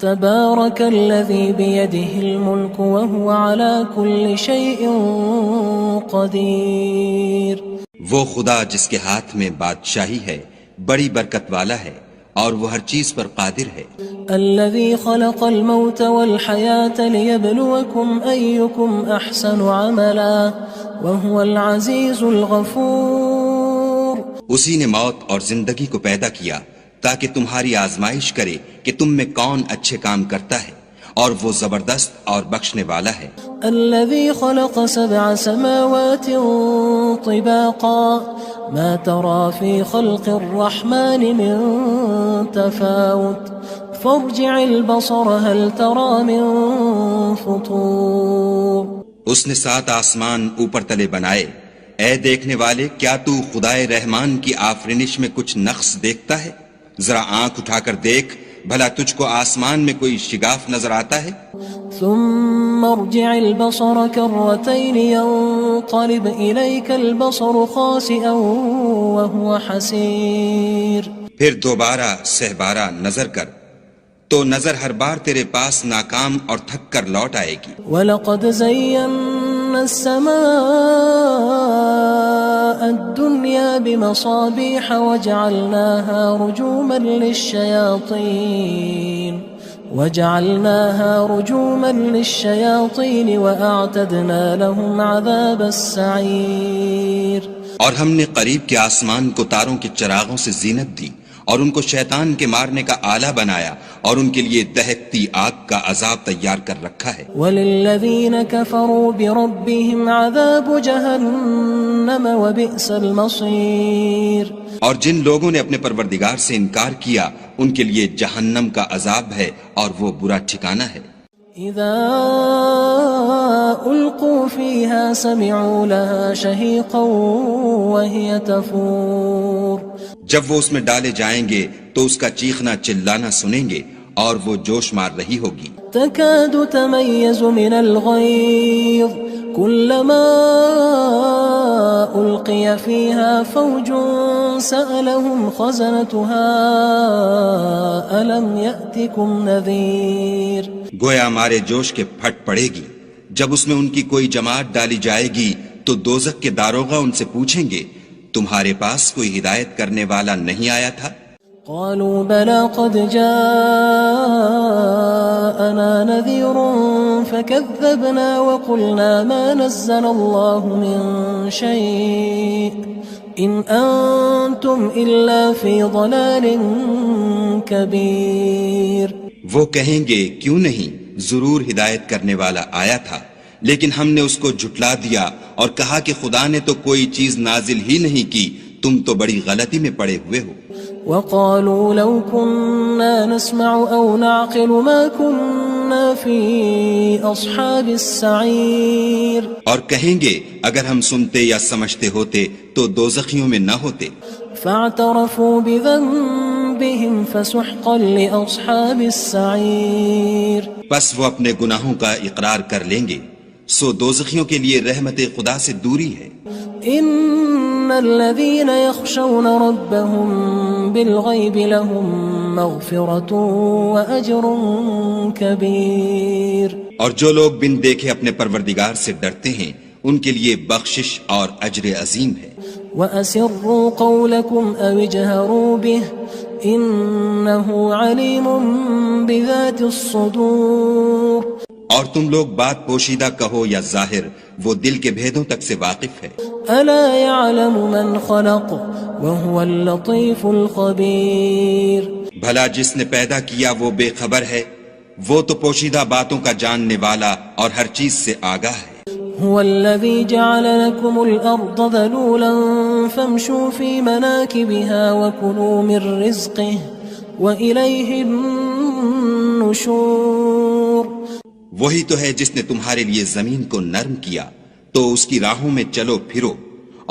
تبارك الذي بيده الملك وهو على كل شيء قدير. وہ خدا جس کے ہاتھ میں بادشاہی ہے بڑی برکت والا ہے اور وہ ہر چیز پر قادر ہے. الذي خلق الموت والحياة ليبلوكم أيكم أحسن عملا وهو العزيز الغفور. اسی نے موت اور زندگی کو پیدا کیا تاکہ تمہاری آزمائش کرے کہ تم میں کون اچھے کام کرتا ہے اور وہ زبردست اور بخشنے والا ہے. الذي خلق 7 سماوات طباقا ما ترى في خلق الرحمن من تفاوت فارجع البصر هل ترى من فطور. اس نے 7 آسمان اوپر تلے بنائے. اے دیکھنے والے، کیا تو خدائے رحمان کی آفرینش میں کچھ نقص دیکھتا ہے؟ ذرا آنکھ اٹھا کر دیکھ، بھلا تجھ کو آسمان میں کوئی شگاف نظر آتا ہے؟ ثم ارجع البصر كرتين ينقلب إليك البصر خاسئا وهو حسير. پھر دوبارہ سہبارہ نظر کر تو نظر ہر بار تیرے پاس ناکام اور تھک کر لوٹ آئے گی. وَلَقَدْ زَيَّنَّا السَّمَاءَ الدُّنْيَا بِمَصَابِيحَ وَجَعَلْنَاهَا رُجُومًا لِلشَّيَاطِينِ وَأَعْتَدْنَا لَهُمْ عَذَابَ السَّعِيرِ. اور ہم نے قریب کے آسمان کو تاروں کے چراغوں سے زینت دی اور ان کو شیطان کے مارنے کا آلہ بنایا اور ان کے لیے دہکتی آگ کا عذاب تیار کر رکھا ہے. وَلِلَّذِينَ كَفَرُوا بِرَبِّهِمْ عَذَابُ جَهَنَّمَ وَبِئْسَ الْمَصِيرُ. اور جن لوگوں نے اپنے پروردگار سے انکار کیا ان کے لیے جہنم کا عذاب ہے اور وہ برا ٹھکانہ ہے. اذا القوا فيها سمعوا لها شهيقا وهي تفور. جب وہ اس میں ڈالے جائیں گے تو اس کا چیخنا چلانا سنیں گے اور وہ جوش مار رہی ہوگی. تكاد تميز من الغيظ كلما ألقي فيها فوج سألهم خزنتها ألم يأتكم نذير. گویا مارے جوش کے پھٹ پڑے گی. جب اس میں ان کی کوئی جماعت ڈالی جائے گی تو دوزخ کے داروغہ ان سے پوچھیں گے تمہارے پاس کوئی ہدایت کرنے والا نہیں آیا تھا؟ قالوا بلى قد جاءنا نذير فكذبنا وقلنا ما نزل الله من شيء إن أنتم إلا في ضلال كبير. وہ کہیں گے کیوں نہیں، ضرور ہدایت کرنے والا آیا تھا، لیکن ہم نے اس کو جھٹلا دیا اور کہا کہ خدا نے تو کوئی چیز نازل ہی نہیں کی، تم تو بڑی غلطی میں پڑے ہوئے ہو. وقالوا لو كنا نسمع أو نعقل ما كنا في أصحاب السعير. اور کہیں گے اگر ہم سنتے یا سمجھتے ہوتے تو دوزخیوں میں نہ ہوتے. فاعترفوا بذنبهم فسحقا لأصحاب السعير. پس وہ اپنے گناہوں کا اقرار کر لیں گے، سو دوزخیوں کے لیے رحمت خدا سے دوری ہے. ان الذين يخشون ربهم بالغيب لهم مغفرة واجر كبير. اور جو لوگ بن دیکھے اپنے پروردگار سے ڈرتے ہیں ان کے لیے بخشش اور اجر عظیم ہے. واسروا قولكم او اجهروا به انه عليم بذات الصدور. اور تم لوگ بات پوشیدہ کہو یا ظاہر، وہ دل کے بھیدوں تک سے واقف ہے. الا يعلم من خلق وهو اللطيف الخبير. بھلا جس نے پیدا کیا وہ بے خبر ہے، وہ تو پوشیدہ باتوں کا جاننے والا اور ہر چیز سے آگاہ ہے. هو الذي جعل لكم الأرض ذلولا فامشوا في مناكبها وكلوا من رزقه وإليه النشور. وہی تو ہے جس نے تمہارے لیے زمین کو نرم کیا تو اس کی راہوں میں چلو پھرو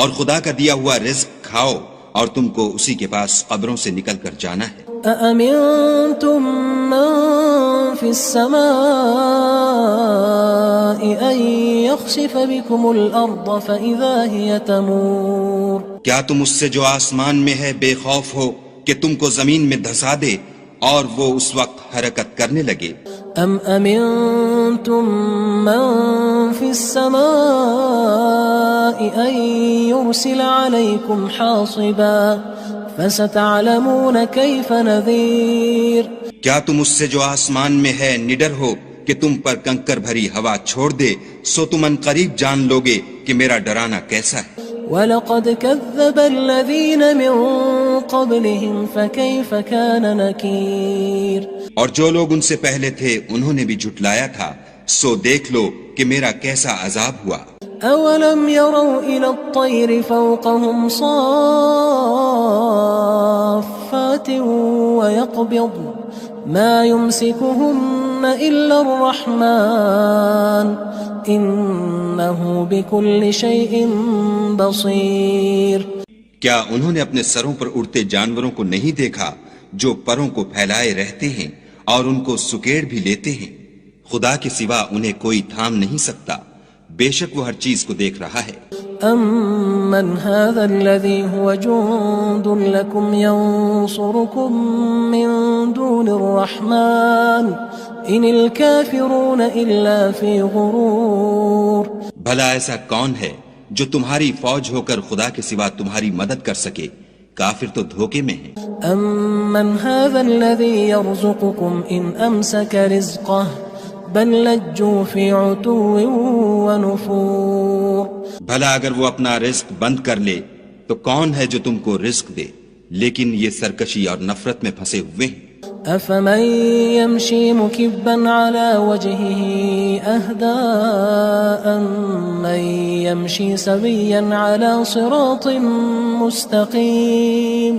اور خدا کا دیا ہوا رزق کھاؤ اور تم کو اسی کے پاس قبروں سے نکل کر جانا ہے. أأمنتم من في السماء أن يخسف بكم الأرض فإذا هي تمور. کیا تم اس سے جو آسمان میں ہے بے خوف ہو کہ تم کو زمین میں دھسا دے اور وہ اس وقت حرکت کرنے لگے. ام امنتم من في السماء ان يرسل عليكم حاصبا فستعلمون كيف نذير. کیا تم اس سے جو آسمان میں ہے نڈر ہو کہ تم پر کنکر بھری ہوا چھوڑ دے؟ سو تم ان قریب جان لوگے کہ میرا ڈرانا کیسا ہے. وَلَقَدْ كَذَّبَ الَّذِينَ مِن قَبْلِهِمْ فَكَيْفَ كَانَ نَكِيرٌ. اور جو لوگ ان سے پہلے تھے انہوں نے بھی جھٹلایا تھا، سو دیکھ لو کہ میرا کیسا عذاب ہوا. أَوَلَمْ يَرَوْا إِلَى الطَّيْرِ فَوْقَهُمْ صَافَّاتٍ وَيَقْبِضْنَ مَا يُمْسِكُهُنَّ إِلَّا الرَّحْمَنُ إِنَّهُ بِكُلِّ شَيْءٍ بَصِيرٌ. کیا انہوں نے اپنے سروں پر اڑتے جانوروں کو نہیں دیکھا جو پروں کو پھیلائے رہتے ہیں اور ان کو سکیڑ بھی لیتے ہیں؟ خدا کے سوا انہیں کوئی تھام نہیں سکتا، بے شک وہ ہر چیز کو دیکھ رہا ہے. أَمَّنْ هَذَا الَّذِي هُوَ جُندٌ لَكُمْ يَنصُرُكُم مِّن دُونِ الرَّحْمَنِ إِنِ الْكَافِرُونَ إِلَّا فِي غُرُورٍ. بھلا ایسا کون ہے جو تمہاری فوج ہو کر خدا کے سوا تمہاری مدد کر سکے؟ کافر تو دھوکے میں ہیں. أَمَّنْ هَذَا الَّذِي يَرْزُقُكُمْ إِنْ أَمْسَكَ رِزْقَهُ بل لجوا فی عتو ونفور. بھلا اگر وہ اپنا رزق بند کر لے تو کون ہے جو تم کو رزق دے؟ لیکن یہ سرکشی اور نفرت میں پھنسے ہوئے ہیں. افمن يمشي مكبا على وجهه اهدى من يمشي سويا على صراط مستقيم.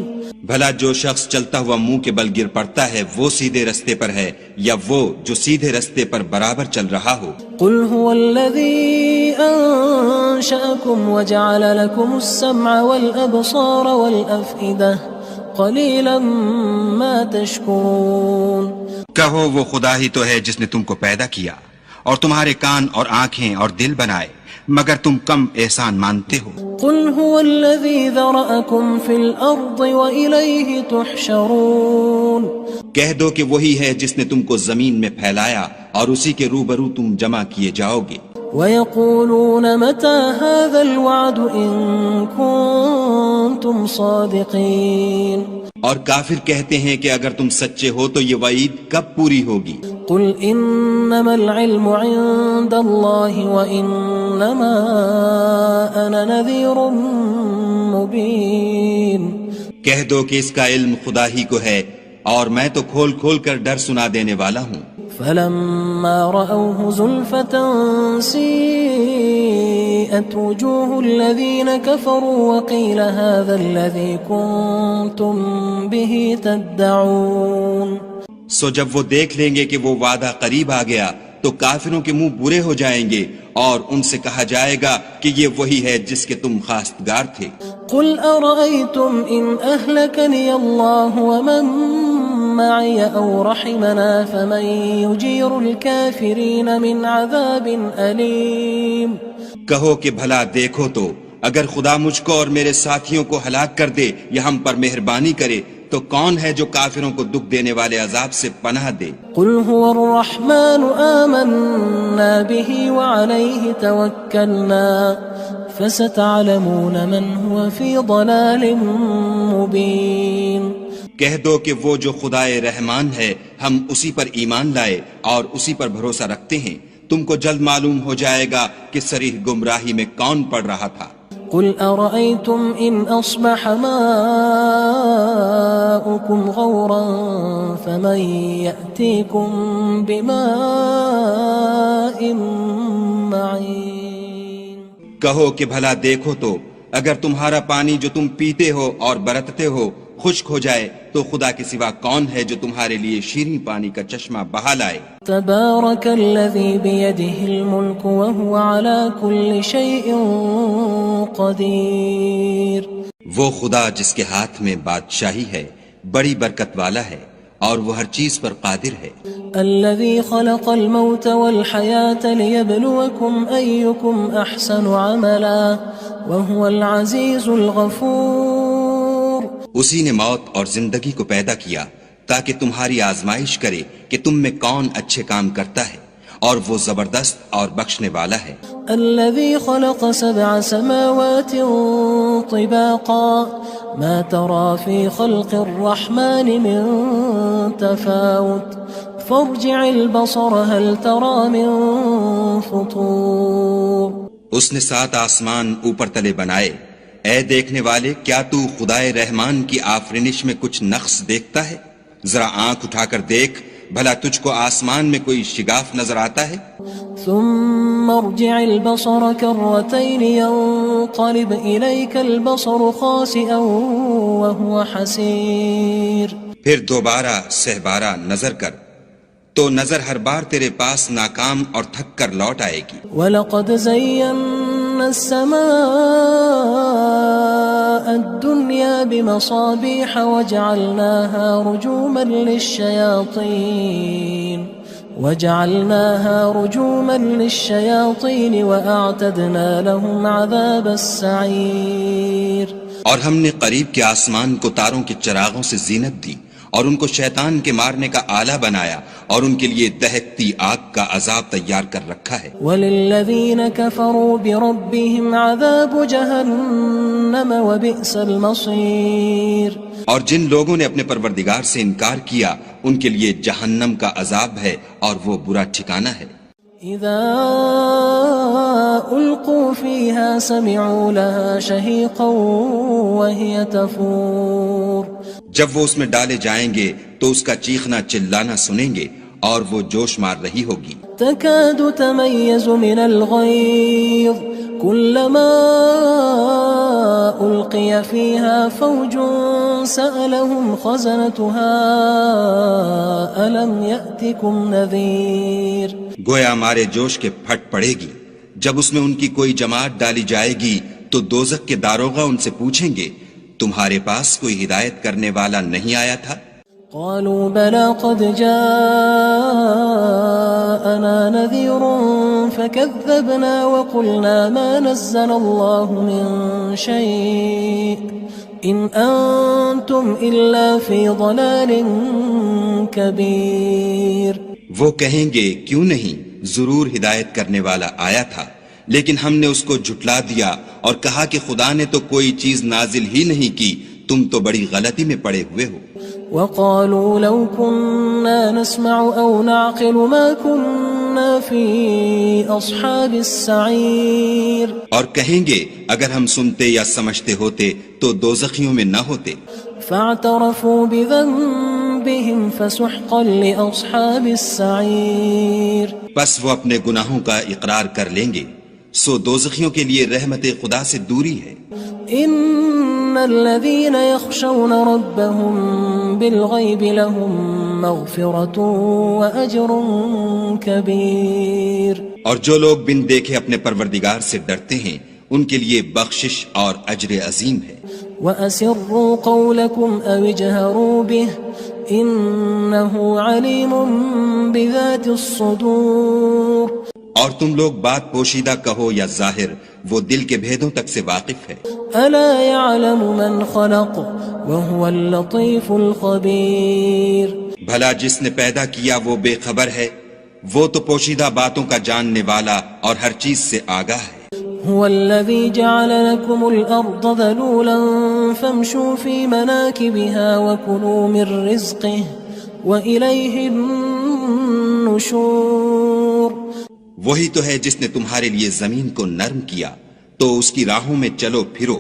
بھلا جو شخص چلتا ہوا منہ کے بل گر پڑتا ہے وہ سیدھے رستے پر ہے یا وہ جو سیدھے رستے پر برابر چل رہا ہو؟ قل هو الذي انشأكم وجعل لكم السمع والابصار والافئدة قلیلا ما تشکرون. کہو وہ خدا ہی تو ہے جس نے تم کو پیدا کیا اور تمہارے کان اور آنکھیں اور دل بنائے، مگر تم کم احسان مانتے ہو. قل هو الذي ذرأكم في الارض وإليه تحشرون. کہہ دو کہ وہی ہے جس نے تم کو زمین میں پھیلایا اور اسی کے روبرو تم جمع کیے جاؤ گے. وَيَقُولُونَ مَتَى هَذَا الْوَعْدُ إِن كُنتُمْ صَادِقِينَ. اور کافر کہتے ہیں کہ اگر تم سچے ہو تو یہ وعید کب پوری ہوگی؟ قُلْ إِنَّمَا الْعِلْمُ عِندَ اللَّهِ وَإِنَّمَا أَنَا نَذِيرٌ مُبِينٌ. کہہ دو کہ اس کا علم خدا ہی کو ہے اور میں تو کھول کھول کر ڈر سنا دینے والا ہوں. فلما رأوه زلفة سيئت وجوه الذين كفروا وقيل هذا الذي كنتم به تدعون. سو جب وہ دیکھ لیں گے کہ وہ وعدہ قریب آ گیا تو کافروں کے منہ برے ہو جائیں گے اور ان سے کہا جائے گا کہ یہ وہی ہے جس کے تم خواستگار تھے. قل أرأيتم إن أهلكني الله ومن معي أو رحمنا فمن يجير الكافرين من عذاب أليم. کہو کہ بھلا دیکھو تو اگر خدا مجھ کو اور میرے ساتھیوں کو ہلاک کر دے یا ہم پر مہربانی کرے تو کون ہے جو کافروں کو دکھ دینے والے عذاب سے پناہ دے؟ قل هو الرحمن آمنا به وعليه توكلنا فستعلمون من هو في ضلال مبين. کہہ دو کہ وہ جو خدائے رحمان ہے ہم اسی پر ایمان لائے اور اسی پر بھروسہ رکھتے ہیں، تم کو جلد معلوم ہو جائے گا کہ صریح گمراہی میں کون پڑ رہا تھا. قل أرأيتم إن أصبح ماؤكم غورا فمن يأتيكم بماء معين. کہو کہ بھلا دیکھو تو اگر تمہارا پانی جو تم پیتے ہو اور برتتے ہو خشک ہو جائے تو خدا کے سوا کون ہے جو تمہارے لیے شیریں پانی کا چشمہ بہا لائے. تبارك الذي بيده الملك وهو على كل شيء قدير. وہ خدا جس کے ہاتھ میں بادشاہی ہے بڑی برکت والا ہے اور وہ ہر چیز پر قادر ہے. الذي خلق الموت والحياة ليبلوكم أيكم أحسن عملا وهو العزيز الغفور. اسی نے موت اور زندگی کو پیدا کیا تاکہ تمہاری آزمائش کرے کہ تم میں کون اچھے کام کرتا ہے، اور وہ زبردست اور بخشنے والا ہے۔ الذي خلق 7 سماوات طباقا ما ترى في خلق الرحمن من تفاوت فارجع البصر هل ترى من فطور۔ اس نے 7 آسمان اوپر تلے بنائے، اے دیکھنے والے کیا تو خدائے رحمان کی آفرینش میں کچھ نقص دیکھتا ہے؟ ذرا آنکھ اٹھا کر دیکھ، بھلا تجھ کو آسمان میں کوئی شگاف نظر آتا ہے؟ ثم ارجع البصر كرتين ينقلب إليك البصر خاسئا وهو حسير۔ پھر دوبارہ سہبارہ نظر کر تو نظر ہر بار تیرے پاس ناکام اور تھک کر لوٹ آئے گی۔ وَلَقَدْ زَيَّنَّا السَّمَاءَ الدُّنْيَا بِمَصَابِيحَ وَجَعَلْنَاهَا رُجُومًا لِلشَّيَاطِينِ وَأَعْتَدْنَا لَهُمْ عَذَابَ السَّعِيرِ۔ اور ہم نے قریب کے آسمان کو تاروں کے چراغوں سے زینت دی، اور ان کو شیطان کے مارنے کا آلہ بنایا، اور ان کے لیے دہکتی آگ کا عذاب تیار کر رکھا ہے۔ وَلِلَّذِينَ كَفَرُوا بِرَبِّهِمْ عَذَابُ جَهَنَّمَ وَبِئْسَ الْمَصِيرُ۔ اور جن لوگوں نے اپنے پروردگار سے انکار کیا ان کے لیے جہنم کا عذاب ہے، اور وہ برا ٹھکانہ ہے۔ اذا القوا فيها سمعوا لها شهيقا وهي تفور۔ جب وہ اس میں ڈالے جائیں گے تو اس کا چیخنا چلانا سنیں گے، اور وہ جوش مار رہی ہوگی۔ تكاد تميز من الغيظ كلما ألقي فيها فوج سألهم خزنتها ألم يأتكم نذير۔ گویا ہمارے جوش کے پھٹ پڑے گی جب اس میں ان کی کوئی جماعت ڈالی جائے گی تو دوزخ کے داروغہ ان سے پوچھیں گے تمہارے پاس کوئی ہدایت کرنے والا نہیں آیا تھا؟ قالوا بلى قد جاءنا نذير فكذبنا وقلنا ما نزل الله من شيء إن أنتم إلا في ضلال كبير۔ وہ کہیں گے کیوں نہیں، ضرور ہدایت کرنے والا آیا تھا، لیکن ہم نے اس کو جھٹلا دیا اور کہا کہ خدا نے تو کوئی چیز نازل ہی نہیں کی، تم تو بڑی غلطی میں پڑے ہوئے ہو۔ وقالوا لو كنا نسمع أو نعقل ما كنا في أصحاب السعير۔ اور کہیں گے اگر ہم سنتے یا سمجھتے ہوتے تو دوزخیوں میں نہ ہوتے۔ فاعترفوا بذنبهم فسحقا لأصحاب السعير۔ بس وہ اپنے گناہوں کا اقرار کر لیں گے، سو دوزخیوں کے لیے رحمت خدا سے دوری ہے۔ ان الذين يخشون ربهم بالغيب لهم مغفرة واجر كبير۔ اور جو لوگ بن دیکھے اپنے پروردگار سے ڈرتے ہیں ان کے لیے بخشش اور اجر عظیم ہے۔ واسروا قولكم او اجهروا به انه عليم بذات الصدور۔ اور تم لوگ بات پوشیدہ کہو یا ظاہر، وہ دل کے بھیدوں تک سے واقف ہے۔ الا يعلم من خلق وهو اللطيف الخبير۔ بھلا جس نے پیدا کیا وہ بے خبر ہے، وہ تو پوشیدہ باتوں کا جاننے والا اور ہر چیز سے آگاہ ہے۔ هو الذي جعل لكم الأرض ذلولا فامشوا في مناكبها وكلوا من رزقه وإليه النشور۔ وہی تو ہے جس نے تمہارے لیے زمین کو نرم کیا تو اس کی راہوں میں چلو پھرو،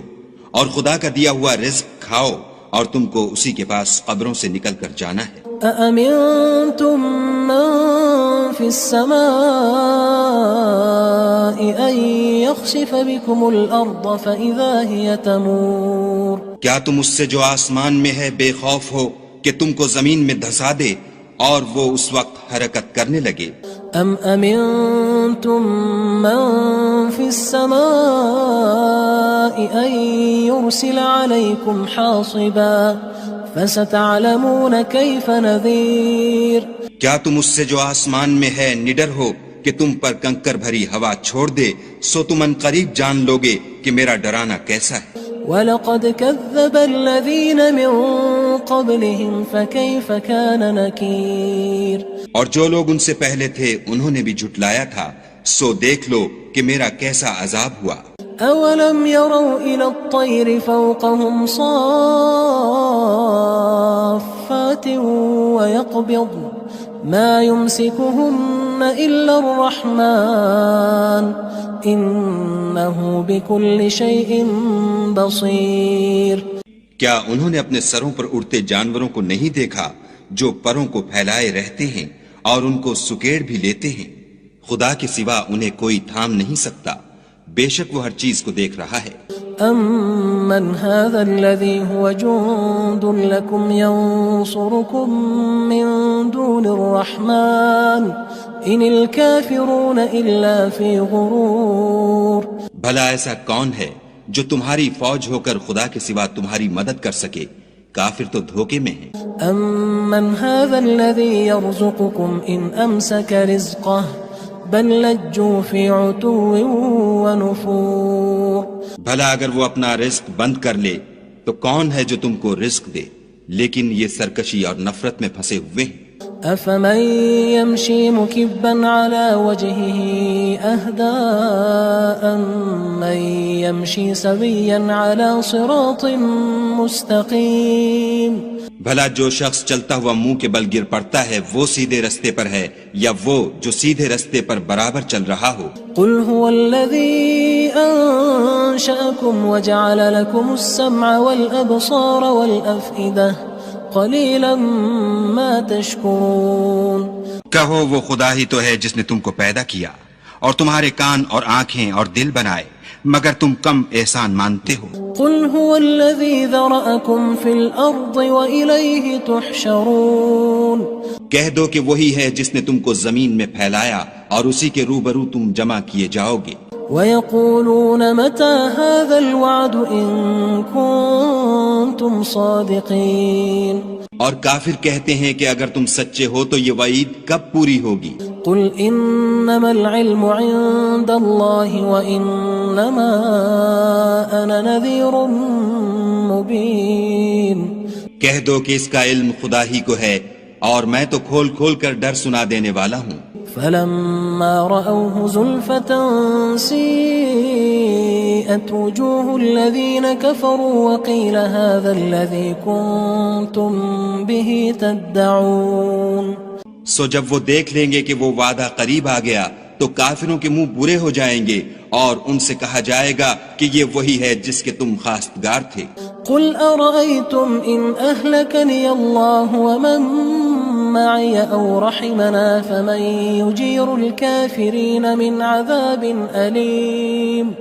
اور خدا کا دیا ہوا رزق کھاؤ، اور تم کو اسی کے پاس قبروں سے نکل کر جانا ہے۔ أأمنتم من في السماء أن يخسف بكم الأرض فإذا هي تمور۔ کیا تم اس سے جو آسمان میں ہے بے خوف ہو کہ تم کو زمین میں دھسا دے اور وہ اس وقت حرکت کرنے لگے؟ ام امنتم من في السماء ان يرسل عليكم حاصبا فستعلمون كيف نذير۔ کیا تم اس سے جو آسمان میں ہے نڈر ہو کہ تم پر کنکر بھری ہوا چھوڑ دے، سو تم ان قریب جان لوگے کہ میرا ڈرانا کیسا ہے۔ وَلَقَدْ كَذَّبَ الَّذِينَ مِن قبلهم فكيف كان نكير اور جو لوگ ان سے پہلے تھے انہوں نے بھی جھٹلایا تھا، سو دیکھ لو کہ میرا کیسا عذاب ہوا۔ أولم يروا إلى الطير فوقهم صافات ويقبض ما يمسكهن إلا الرحمن إنه بكل شيء بصير۔ کیا انہوں نے اپنے سروں پر اڑتے جانوروں کو نہیں دیکھا جو پروں کو پھیلائے رہتے ہیں اور ان کو سکیڑ بھی لیتے ہیں؟ خدا کے سوا انہیں کوئی تھام نہیں سکتا، بے شک وہ ہر چیز کو دیکھ رہا ہے۔ أَمَّنْ هَذَا الَّذِي هُوَ جُندٌ لَكُمْ يَنصُرُكُم مِّن دُونِ الرَّحْمَنِ إِنِ الْكَافِرُونَ إِلَّا فِي غُرُورٍ۔ بھلا ایسا کون ہے جو تمہاری فوج ہو کر خدا کے سوا تمہاری مدد کر سکے؟ کافر تو دھوکے میں ہیں۔ أَمَّنْ هَذَا الَّذِي يَرْزُقُكُمْ إِنْ أَمْسَكَ رِزْقَهُ بل لجوا فی عتو ونفور۔ بھلا اگر وہ اپنا رزق بند کر لے تو کون ہے جو تم کو رزق دے، لیکن یہ سرکشی اور نفرت میں پھنسے ہوئے ہیں۔ افمن يمشي مكبا على وجهه اهدى أمن يمشي سويا على صراط مستقيم۔ بھلا جو شخص چلتا ہوا منہ کے بل گر پڑتا ہے وہ سیدھے رستے پر ہے یا وہ جو سیدھے رستے پر برابر چل رہا ہو؟ قل هو الذي أنشأكم وجعل لكم السمع والأبصار والأفئدة قلیلا ما تشکرون۔ کہو وہ خدا ہی تو ہے جس نے تم کو پیدا کیا اور تمہارے کان اور آنکھیں اور دل بنائے، مگر تم کم احسان مانتے ہو۔ قل هو الذی ذرأکم فی الارض وإلیہ تحشرون۔ کہہ دو کہ وہی ہے جس نے تم کو زمین میں پھیلایا اور اسی کے روبرو تم جمع کیے جاؤ گے۔ وَيَقُولُونَ مَتَى هَذَا الْوَعْدُ إِن كُنتُمْ صَادِقِينَ۔ اور کافر کہتے ہیں کہ اگر تم سچے ہو تو یہ وعید کب پوری ہوگی؟ قُلْ إِنَّمَا الْعِلْمُ عِندَ اللَّهِ وَإِنَّمَا أَنَا نَذِيرٌ مُبِينٌ۔ کہہ دو کہ اس کا علم خدا ہی کو ہے اور میں تو کھول کھول کر ڈر سنا دینے والا ہوں۔ فلما رأوه زلفة سيئت وجوه الذين كفروا وقيل هذا الذي كنتم به تدعون۔ سو جب وہ دیکھ لیں گے کہ وہ وعدہ قریب آ گیا تو کافروں کے منہ برے ہو جائیں گے اور ان سے کہا جائے گا کہ یہ وہی ہے جس کے تم خواستگار تھے۔ قل أرأيتم إن أهلكني الله ومن معي أو رحمنا فمن يجير الكافرين من عذاب أليم۔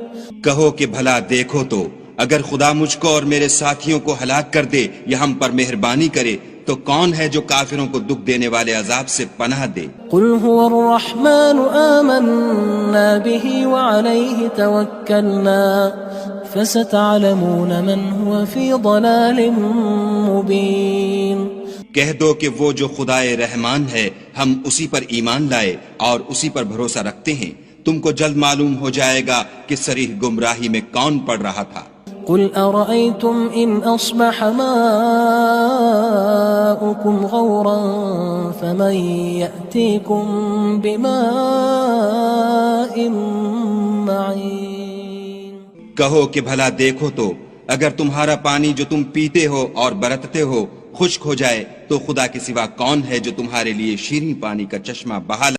کہو کہ بھلا دیکھو تو اگر خدا مجھ کو اور میرے ساتھیوں کو ہلاک کر دے یا ہم پر مہربانی کرے تو کون ہے جو کافروں کو دکھ دینے والے عذاب سے پناہ دے؟ قل هو الرحمن آمنا به وعليه توكلنا فستعلمون من هو في ضلال مبين۔ کہہ دو کہ وہ جو خدائے رحمان ہے ہم اسی پر ایمان لائے اور اسی پر بھروسہ رکھتے ہیں، تم کو جلد معلوم ہو جائے گا کہ صریح گمراہی میں کون پڑ رہا تھا۔ قل أرأيتم إن أصبح ماؤكم غورا فمن يأتيكم بماء معين۔ کہو کہ بھلا دیکھو تو اگر تمہارا پانی جو تم پیتے ہو اور برتتے ہو خشک ہو جائے تو خدا کے سوا کون ہے جو تمہارے لیے شیریں پانی کا چشمہ بہا